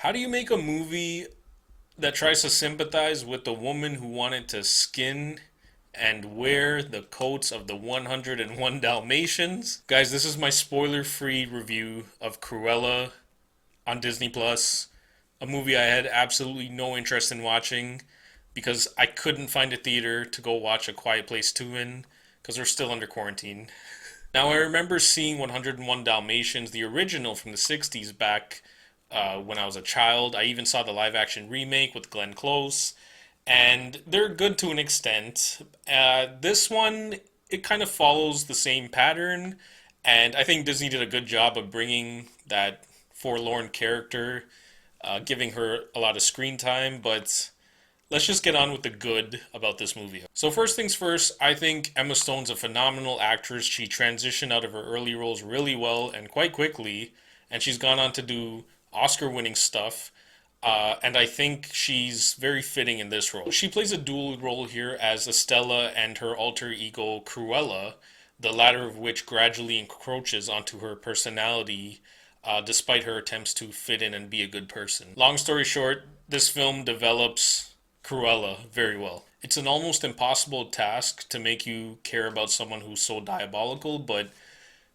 How do you make a movie that tries to sympathize with the woman who wanted to skin and wear the coats of the 101 Dalmatians? Guys, this is my spoiler free review of Cruella on Disney Plus, a movie I had absolutely no interest in watching because I couldn't find a theater to go watch A Quiet Place 2 in because we're still under quarantine. Now, I remember seeing 101 Dalmatians, the original from the 60s, back when I was a child. I even saw the live action remake with Glenn Close, and they're good to an extent. This one, it kind of follows the same pattern, and I think Disney did a good job of bringing that forlorn character, giving her a lot of screen time, but let's just get on with the good about this movie. So first things first, I think Emma Stone's a phenomenal actress. She transitioned out of her early roles really well and quite quickly, and she's gone on to do Oscar-winning stuff. And I think she's very fitting in this role. She plays a dual role here as Estella and her alter ego Cruella, the latter of which gradually encroaches onto her personality, despite her attempts to fit in and be a good person. Long story short, this film develops Cruella very well. It's an almost impossible task to make you care about someone who's so diabolical, but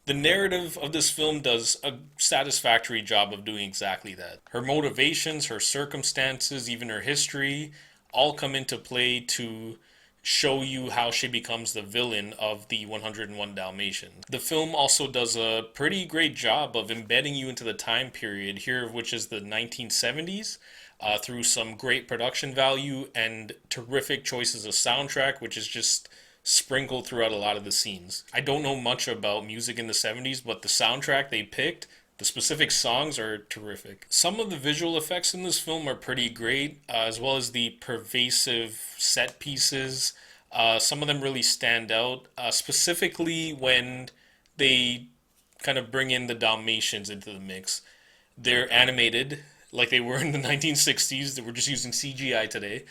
the narrative of this film does a satisfactory job of doing exactly that. Her motivations, her circumstances, even her history all come into play to show you how she becomes the villain of the 101 Dalmatians. The film also does a pretty great job of embedding you into the time period here, which is the 1970s, through some great production value and terrific choices of soundtrack, which is just sprinkled throughout a lot of the scenes. I don't know much about music in the 70s, but the soundtrack they picked, the specific songs are terrific. Some of the visual effects in this film are pretty great, as well as the pervasive set pieces. Some of them really stand out, specifically when they kind of bring in the Dalmatians into the mix. They're animated like they were in the 1960s. They were just using CGI today.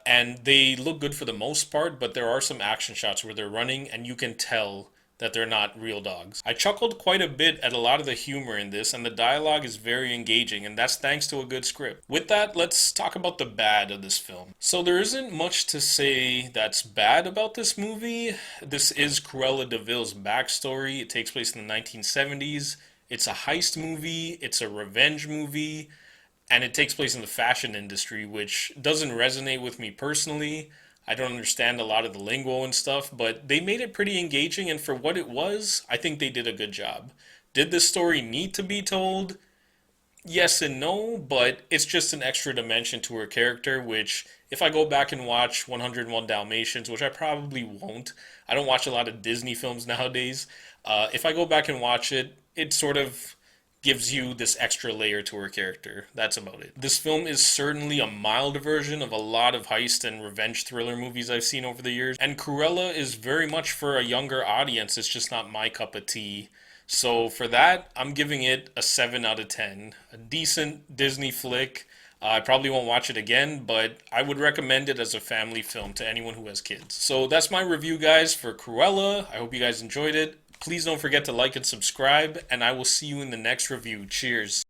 And they look good for the most part, but there are some action shots where they're running and you can tell that they're not real dogs. I chuckled quite a bit at a lot of the humor in this, and the dialogue is very engaging, and that's thanks to a good script. With that, let's talk about the bad of this film. So there isn't much to say that's bad about this movie. This is Cruella de Vil's backstory. It takes place in the 1970s. It's a heist movie, it's a revenge movie, and it takes place in the fashion industry, which doesn't resonate with me personally. I don't understand a lot of the lingo and stuff, but they made it pretty engaging, and for what it was, I think they did a good job. Did this story need to be told? Yes and no, but it's just an extra dimension to her character, which if I go back and watch 101 Dalmatians, which I probably won't, I don't watch a lot of Disney films nowadays. If I go back and watch it, it sort of gives you this extra layer to her character. That's about it. This film is certainly a mild version of a lot of heist and revenge thriller movies I've seen over the years, and Cruella is very much for a younger audience. It's just not my cup of tea. So for that, I'm giving it a 7 out of 10. A decent Disney flick. I probably won't watch it again, but I would recommend it as a family film to anyone who has kids. So that's my review, guys, for Cruella. I hope you guys enjoyed it. Please don't forget to like and subscribe, and I will see you in the next review. Cheers.